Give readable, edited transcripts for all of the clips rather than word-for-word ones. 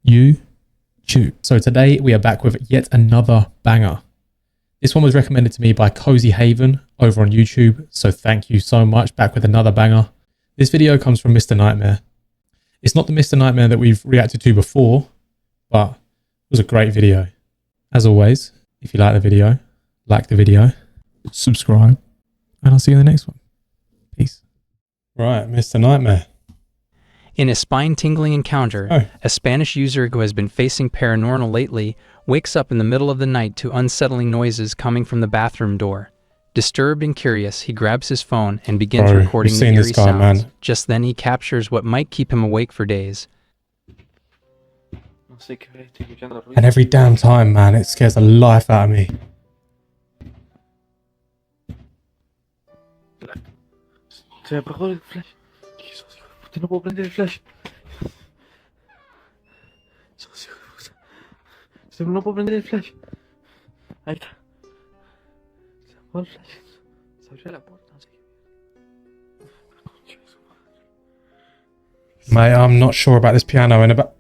YouTube. So today we are back with yet another banger. This one was recommended to me by Cozy Haven over on YouTube, so thank you so much. Back with another banger. This video comes from Mr. Nightmare. It's not the Mr. Nightmare that we've reacted to before, but it was a great video. As always, if you like the video, subscribe, and I'll see you in the next one. Peace. Right, Mr. Nightmare. In a spine-tingling encounter, a Spanish user who has been facing paranormal lately wakes up in the middle of the night to unsettling noises coming from the bathroom door. Disturbed and curious, he grabs his phone and begins recording the eerie sounds. Just then he captures what might keep him awake for days. And every damn time, man, it scares the life out of me. Se me apagó el flash. Sos hijo de puta, no puedo prender el flash. Sos hijo de puta. No puedo prender el flash. Ahí está. Se apagó el flash. Se abrió la puerta, no sé qué. Mate, I'm not sure about this piano and about...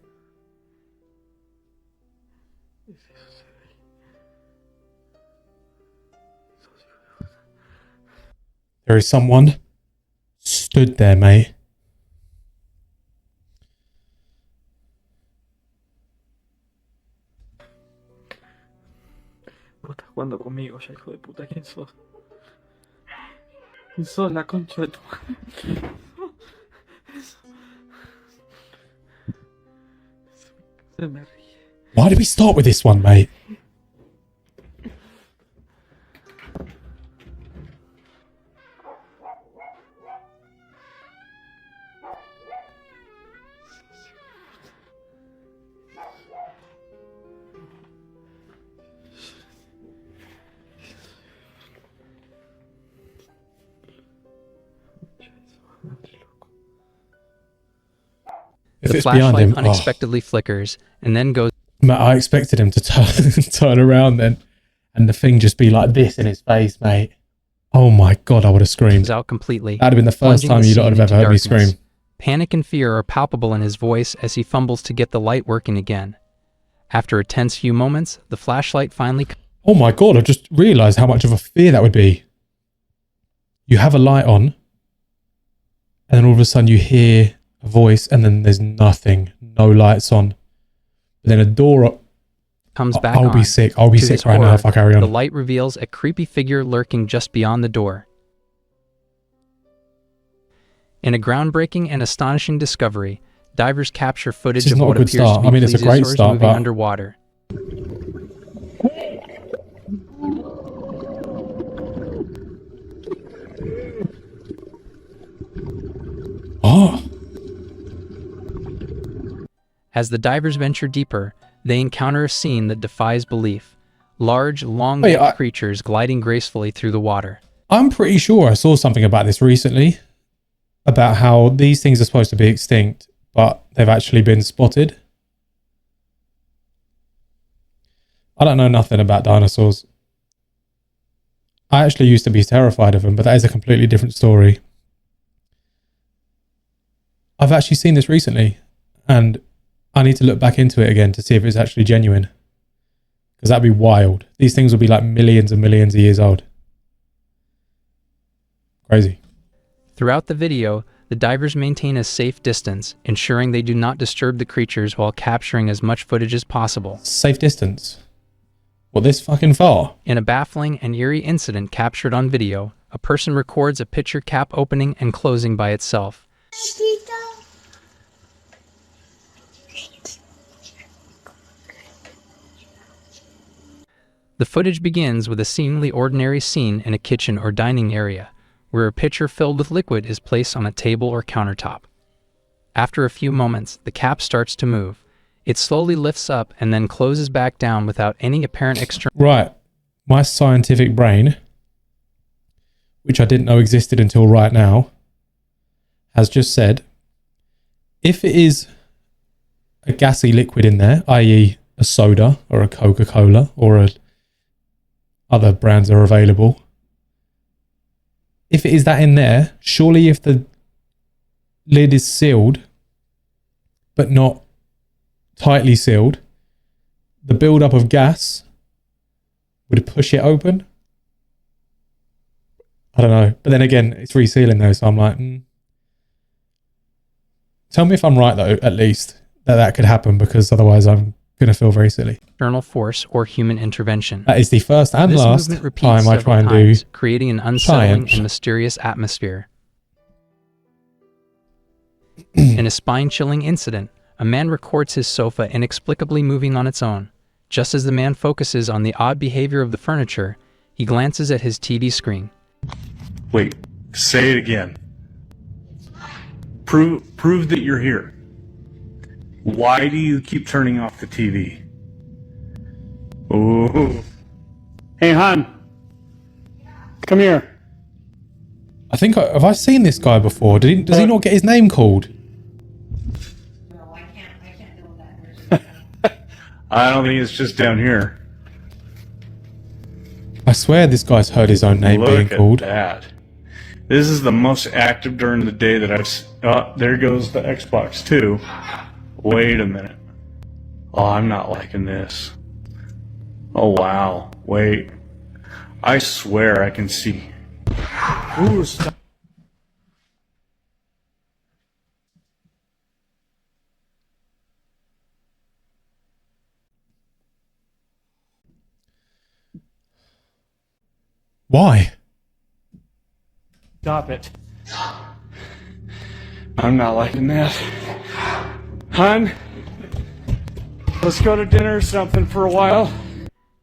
There is someone stood there, mate. Estás jugando conmigo ya, hijo de puta. ¿Quién sos? ¿Quién sos, la concha de tu madre? Se me ríe. Why did we start with this one, mate? The flashlight unexpectedly flickers and then goes... Mate, I expected him to turn around then and the thing just be like this in his face, mate. Oh my God, I would have screamed. ...out completely. That'd have been the first time you lot would have ever heard me scream. Panic and fear are palpable in his voice as he fumbles to get the light working again. After a tense few moments, the flashlight finally... Oh my God, I just realised how much of a fear that would be. You have a light on and then all of a sudden you hear a voice and then there's nothing, no lights on. But then a door comes back. I'll be sick. I'll be sick right now if I carry on. The light reveals a creepy figure lurking just beyond the door. In a groundbreaking and astonishing discovery, divers capture footage of what appears to be plesiosaurs moving underwater. Oh. As the divers venture deeper, they encounter a scene that defies belief. Large, long-legged creatures gliding gracefully through the water. I'm pretty sure I saw something about this recently, about how these things are supposed to be extinct, but they've actually been spotted. I don't know nothing about dinosaurs. I actually used to be terrified of them, but that is a completely different story. I've actually seen this recently, and I need to look back into it again to see if it's actually genuine. Because that'd be wild. These things will be like millions and millions of years old. Crazy. Throughout the video, the divers maintain a safe distance, ensuring they do not disturb the creatures while capturing as much footage as possible. Safe distance? What, this fucking far? In a baffling and eerie incident captured on video, a person records a picture cap opening and closing by itself. The footage begins with a seemingly ordinary scene in a kitchen or dining area, where a pitcher filled with liquid is placed on a table or countertop. After a few moments, the cap starts to move. It slowly lifts up and then closes back down without any apparent external... Right. My scientific brain, which I didn't know existed until right now, has just said, if it is a gassy liquid in there, i.e. a soda or a Coca-Cola or a other brands are available. If it is that in there, surely if the lid is sealed but not tightly sealed. The build-up of gas would push it open. I don't know. But then again, it's resealing though, so I'm like, Tell me if I'm right though, at least, that could happen, because otherwise I'm going to feel very silly. External force or human intervention. That is the first and last time I try and do creating an unsettling and mysterious atmosphere. In a spine-chilling incident, a man records his sofa inexplicably moving on its own. Just as the man focuses on the odd behavior of the furniture, he glances at his TV screen. Wait, say it again. Prove that you're here. Why do you keep turning off the TV? Oh. Hey, hon. Come here. I think, have I seen this guy before? Does he not get his name called? No, I can't build that. I don't think it's just down here. I swear this guy's heard his own name being called. Look at that. This is the most active during the day that I've... there goes the Xbox 2. Wait a minute. Oh, I'm not liking this. Oh, wow. Wait. I swear I can see. Ooh, stop. Why? Stop it. I'm not liking that. Hun, let's go to dinner or something for a while.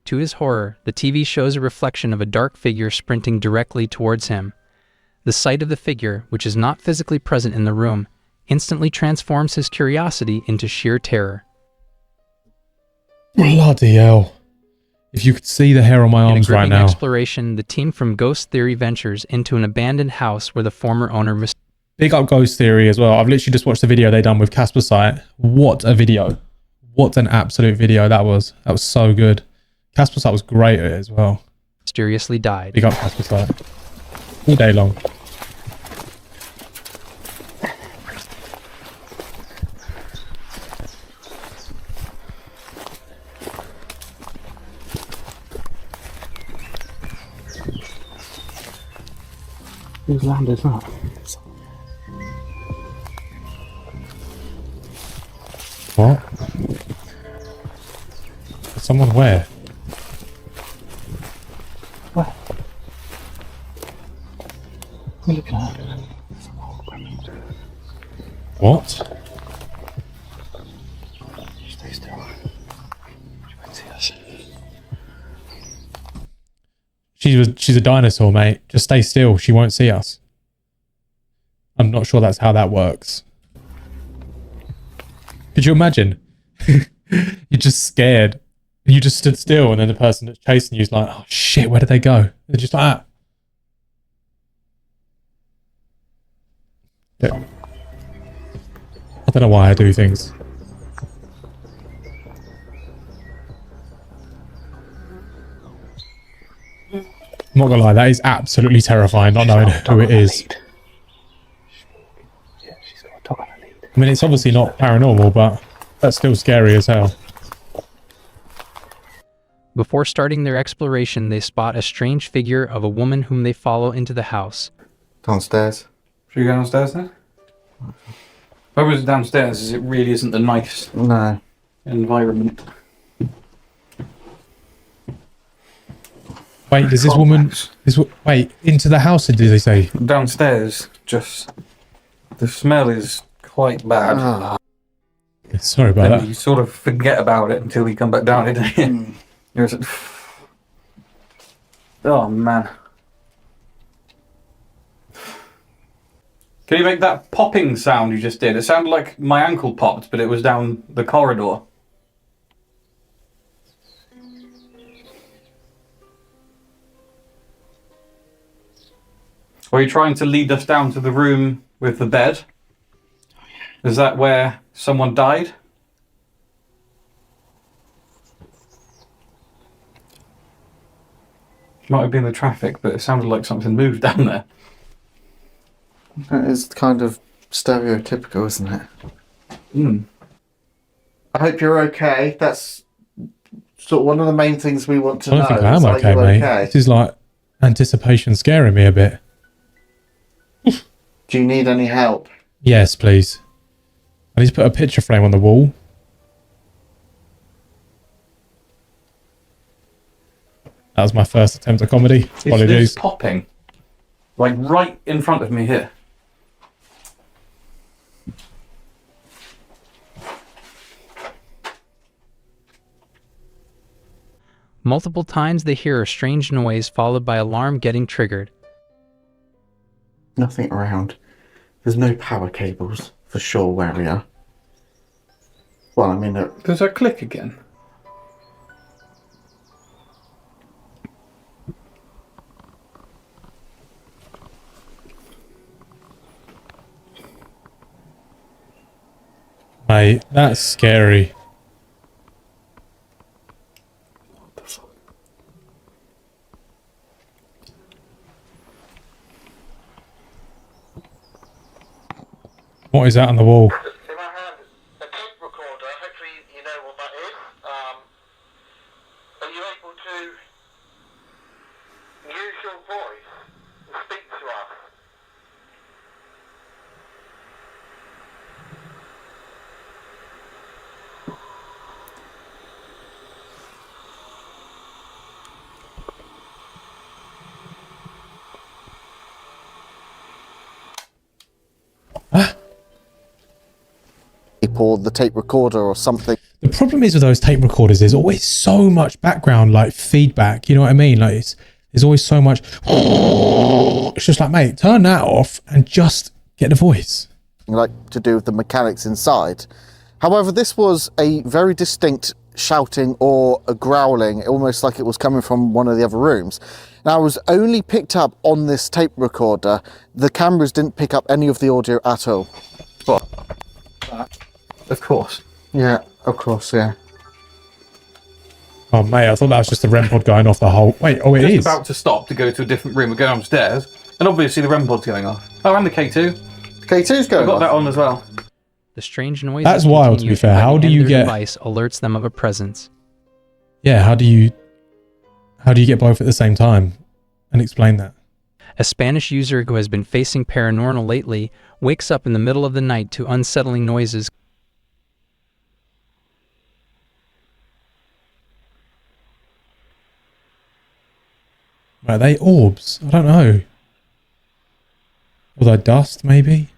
To his horror, the TV shows a reflection of a dark figure sprinting directly towards him. The sight of the figure, which is not physically present in the room, instantly transforms his curiosity into sheer terror. Bloody hell. If you could see the hair on my arms right now. In a gripping exploration, the team from Ghost Theory ventures into an abandoned house where the former owner... Big up Ghost Theory as well. I've literally just watched the video they done with Casper Site. What a video. What an absolute video that was. That was so good. Casper Site was great at it as well. Mysteriously died. Big up Casper Site. All day long. Whose land is that? What? Someone where? Where? We're looking at it. What? Stay still. She won't see us. She's a dinosaur, mate. Just stay still. She won't see us. I'm not sure that's how that works. Could you imagine? You're just scared. And you just stood still, and then the person that's chasing you is like, oh shit, where did they go? They're just like, ah. Yeah. I don't know why I do things. I'm not gonna lie, that is absolutely terrifying, not knowing who it is. Yeah, she's got a dog on her lead. I mean, it's obviously not paranormal, but that's still scary as hell. Before starting their exploration, they spot a strange figure of a woman whom they follow into the house. Downstairs. Should we go downstairs then? If I was downstairs, it really isn't the nice No. environment. Wait, does this woman... wait, into the house, did they say? Downstairs, just... the smell is quite bad. Sorry about Then that. you sort of forget about it until you come back down, don't you? There's a... Oh, man. Can you make that popping sound you just did? It sounded like my ankle popped, but it was down the corridor. Were you trying to lead us down to the room with the bed? Is that where someone died? Might have been the traffic, but it sounded like something moved down there. That is kind of stereotypical, isn't it? Hmm. I hope you're okay. That's sort of one of the main things we want to I know. don't think I am Are okay, you mate. okay? This is like anticipation scaring me a bit. Do you need any help? Yes, please. I need to put a picture frame on the wall. That was my first attempt at comedy. Apologies. It's popping. Like right in front of me here. Multiple times they hear a strange noise followed by alarm getting triggered. Nothing around. There's no power cables for sure where we are. Well, I mean, Does that click again? Mate, that's scary. What is that on the wall? in my hand, a tape recorder. Hopefully, you know what that is. Are you able to use your voice and speak to us? Or the tape recorder or something. The problem is with those tape recorders, there's always so much background like feedback. You know what I mean? Like there's always so much. It's just like, mate, turn that off and just get the voice. Like to do with the mechanics inside. However, this was a very distinct shouting or a growling, almost like it was coming from one of the other rooms. Now, it was only picked up on this tape recorder. The cameras didn't pick up any of the audio at all. What? Of course. Yeah, of course, yeah. Oh, mate, I thought that was just the REM pod going off the whole... Wait, oh, it Just is. about to stop to go to a different room. We're going upstairs. And obviously the REM pod's going off. Oh, and the K2. K2's going I've got off. that on as well. The strange noise. That's wild, to be fair. How do you get... device alerts them of a presence. Yeah, how do you get both at the same time? And explain that. A Spanish user who has been facing paranormal lately wakes up in the middle of the night to unsettling noises. Are they orbs? I don't know. Or they dust, maybe?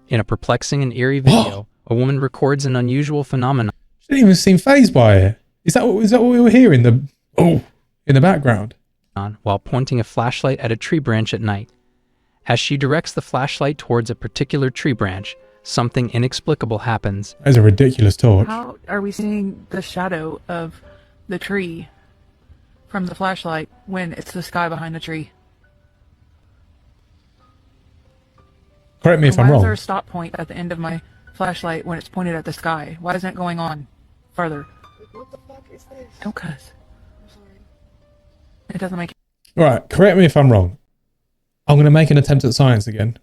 In a perplexing and eerie video, a woman records an unusual phenomenon. She didn't even seem fazed by it. Is that what we were hearing? In the background? While pointing a flashlight at a tree branch at night. As she directs the flashlight towards a particular tree branch, something inexplicable happens. That is a ridiculous torch. How are we seeing the shadow of the tree from the flashlight when it's the sky behind the tree? Correct me if I'm Why is wrong. there a stop point at the end of my flashlight when it's pointed at the sky? Why isn't it going on further? What the fuck is this? Don't cuss. I'm sorry. It doesn't make Right, correct me if I'm wrong. I'm going to make an attempt at science again.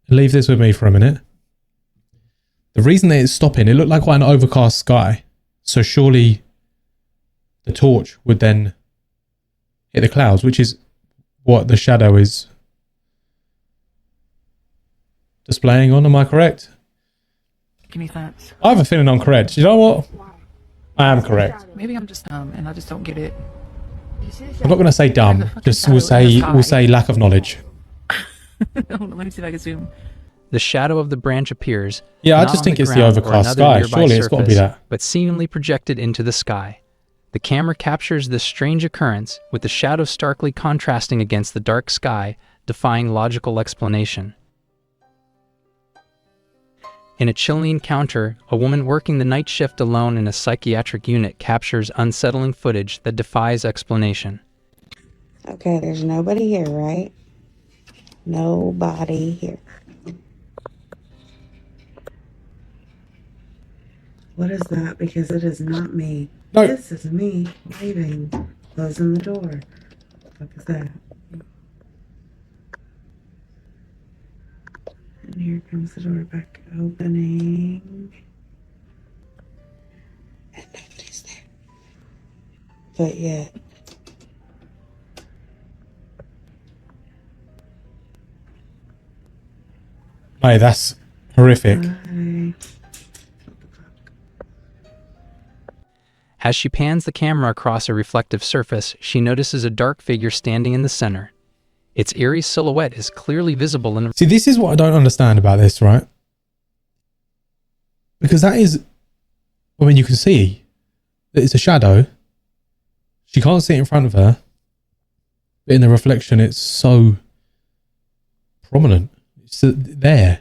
Leave this with me for a minute. The reason that it's stopping, it looked like quite an overcast sky. So surely the torch would then hit the clouds, which is what the shadow is displaying on. Am I correct? any sense. I have a feeling I'm correct. You know what? I am correct. Maybe I'm just dumb and I just don't get it. I'm not going to say dumb. Just we'll say lack of knowledge. Let me see if I can zoom. The shadow of the branch appears. Yeah, I not just on think it's the ground or overcast another sky. nearby Surely it's got to be surface, that. But seemingly projected into the sky. The camera captures this strange occurrence, with the shadow starkly contrasting against the dark sky, defying logical explanation. In a chilling encounter, a woman working the night shift alone in a psychiatric unit captures unsettling footage that defies explanation. Okay, there's nobody here, right? Nobody here. What is that? Because it is not me. No. This is me leaving, closing the door. What the fuck is that? And here comes the door back opening. And nobody's there. But yet. Mate, that's horrific. As she pans the camera across a reflective surface, she notices a dark figure standing in the center. Its eerie silhouette is clearly visible in the... See, this is what I don't understand about this, right? Because that is... I mean, you can see that it's a shadow. She can't see it in front of her. But in the reflection, it's so prominent. It's there.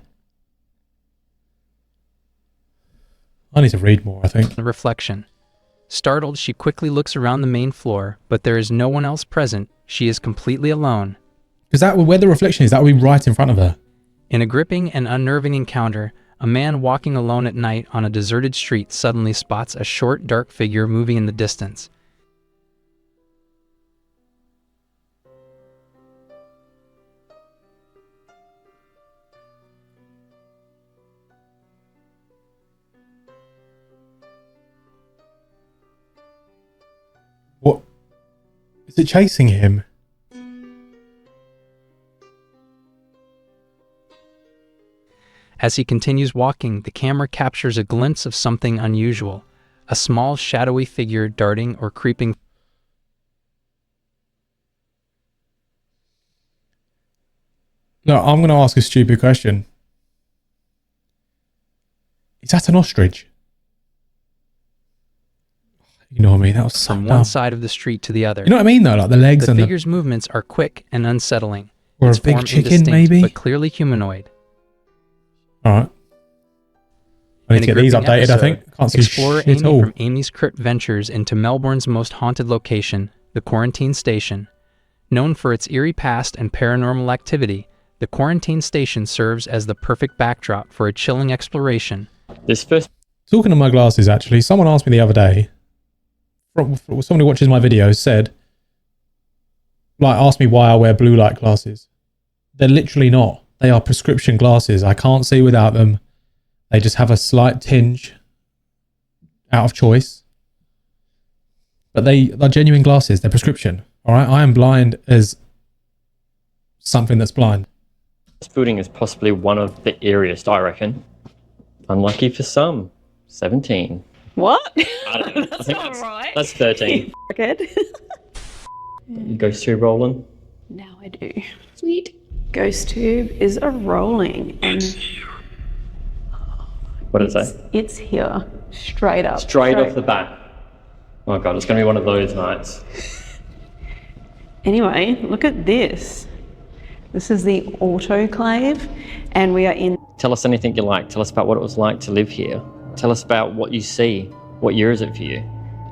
I need to read more, I think. The reflection. Startled, she quickly looks around the main floor, but there is no one else present. She is completely alone. Because that, where the reflection is, that would be right in front of her. In a gripping and unnerving encounter, a man walking alone at night on a deserted street suddenly spots a short, dark figure moving in the distance. What? Is it chasing him? As he continues walking, the camera captures a glimpse of something unusual. A small, shadowy figure darting or creeping. No, I'm going to ask a stupid question. Is that an ostrich? You know what I mean? That was so From dumb. one side of the street to the other. You know what I mean, though? Like the legs The and figure's movements are quick and unsettling. Or Its a big form chicken, indistinct, maybe? but clearly humanoid. Alright. I need to get these gripping updated, I episode, think. Can't see Explorer shit at Amy all. from Amy's Crypt ventures into Melbourne's most haunted location, the Quarantine Station. Known for its eerie past and paranormal activity, the Quarantine Station serves as the perfect backdrop for a chilling exploration. Talking of my glasses, actually, someone asked me the other day, someone who watches my videos said, like, asked me why I wear blue light glasses. They're literally not. They are prescription glasses. I can't see without them. They just have a slight tinge out of choice. But they are genuine glasses. They're prescription. All right. I am blind as something that's blind. This building is possibly one of the eeriest, I reckon. Unlucky for some. 17. What? I don't know. That's not right. That's 13. Ghost tube rolling. Now I do. Sweet. Ghost tube is a rolling and What did it say? it's here. Straight up. Straight off the bat. Oh god, it's going to be one of those nights. Anyway, look at this. This is the autoclave and we are in... Tell us anything you like. Tell us about what it was like to live here. Tell us about what you see. What year is it for you?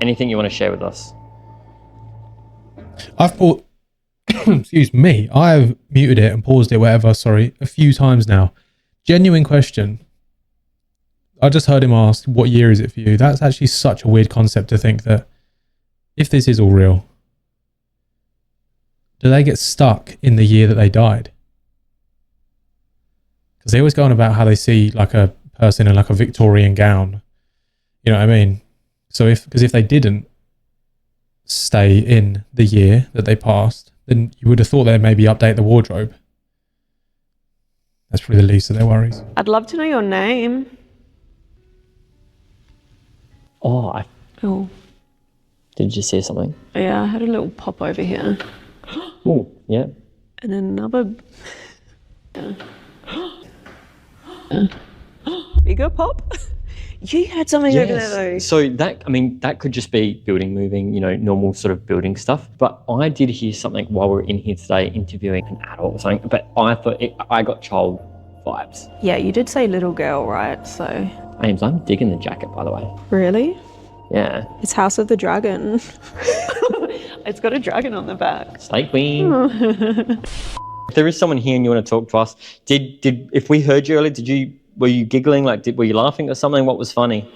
Anything you want to share with us. I've bought, excuse me, I've muted it and paused it, whatever, sorry, a few times now. Genuine question. I just heard him ask, what year is it for you? That's actually such a weird concept to think that if this is all real, do they get stuck in the year that they died? Because they always go on about how they see like a person in like a Victorian gown. You know what I mean? So because if they didn't stay in the year that they passed, then you would have thought they'd maybe update the wardrobe. That's probably the least of their worries. I'd love to know your name. Oh, Oh, did you see something? yeah, I had a little pop over here. Oh, yeah. And another... Bigger pop? You had something over there though. So that, I mean, that could just be building moving, you know, normal sort of building stuff. But I did hear something while we were in here today interviewing an adult or something, but I thought I got child vibes. Yeah, you did say little girl, right? So... Ames, I'm digging the jacket, by the way. Really? Yeah. It's House of the Dragon. It's got a dragon on the back. Slay Queen. there is someone here and you want to talk to us, if we heard you earlier, were you giggling? Like, were you laughing or something? What was funny?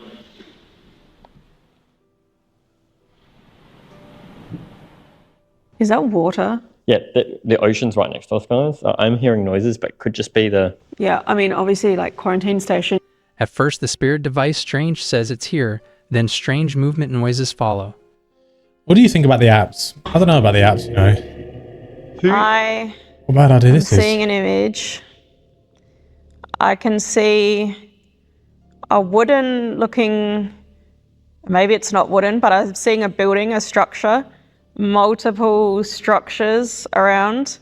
Is that water? Yeah, the ocean's right next to us, guys. I'm hearing noises, but could just be the... Yeah, I mean, obviously, like, quarantine station. At first, the spirit device Strange says it's here, then strange movement noises follow. What do you think about the apps? I don't know about the apps, you know. What bad idea this is? I'm seeing an image. I can see a wooden looking, maybe it's not wooden, but I'm seeing a building, a structure, multiple structures around,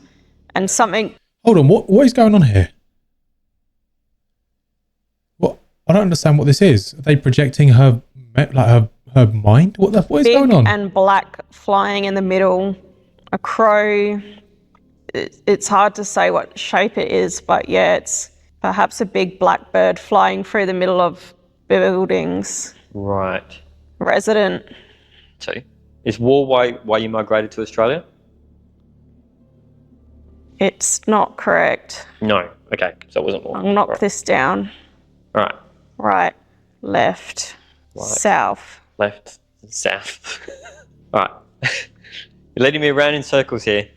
and something. Hold on, what is going on here? What? I don't understand what this is. Are they projecting her, like her mind? What is going on? Big and black flying in the middle, a crow. It's hard to say what shape it is, but yeah, it's perhaps a big black bird flying through the middle of buildings. Right. Resident. So, is war why you migrated to Australia? It's not correct. No. Okay, so it wasn't war. I'll knock this down. All right. Right, left, south. Left, south. All right. You're leading me around in circles here.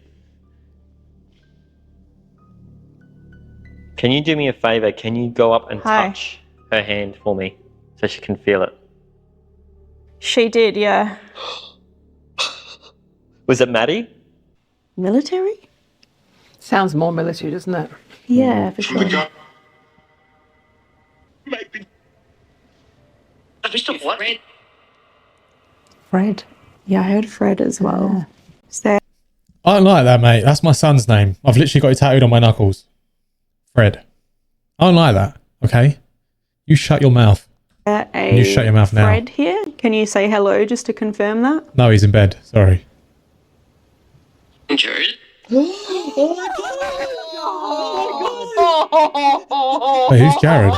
Can you do me a favor? Can you go up and touch her hand for me so she can feel it? She did, yeah. Was it Maddie? Military? Sounds more military, doesn't it? Yeah, for sure. Fred. Yeah, I heard Fred as well. I don't like that, mate. That's my son's name. I've literally got it tattooed on my knuckles. Fred. I don't like that, okay? You shut your mouth. You shut your mouth now. Fred here? Can you say hello just to confirm that? No, he's in bed. Sorry. Jared? Wait, who's Jared?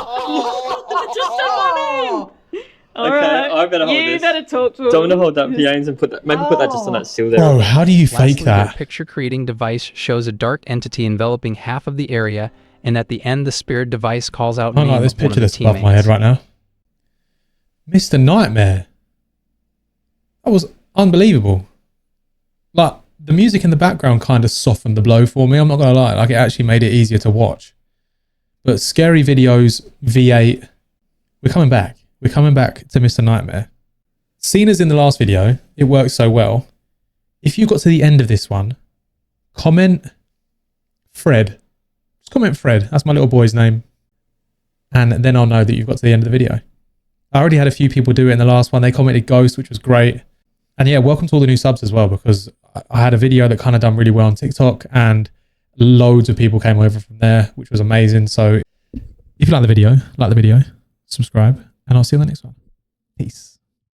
I better hold this. You better talk to him. Do you want to hold that, James, and put that just on that sill there? Bro, how do you fake Lastly, that? their picture-creating device shows a dark entity enveloping half of the area, and at the end, the spirit device calls out I don't like this picture that's above my head right now. Mr. Nightmare. That was unbelievable. Like, the music in the background kind of softened the blow for me. I'm not going to lie. Like, it actually made it easier to watch. But Scary Videos V8, we're coming back. We're coming back to Mr. Nightmare. Seen as in the last video, it works so well. If you got to the end of this one, comment Fred. Just comment Fred. That's my little boy's name. And then I'll know that you've got to the end of the video. I already had a few people do it in the last one. They commented Ghost, which was great. And yeah, welcome to all the new subs as well, because I had a video that kind of done really well on TikTok and loads of people came over from there, which was amazing. So if you like the video, subscribe, and I'll see you in the next one. Peace.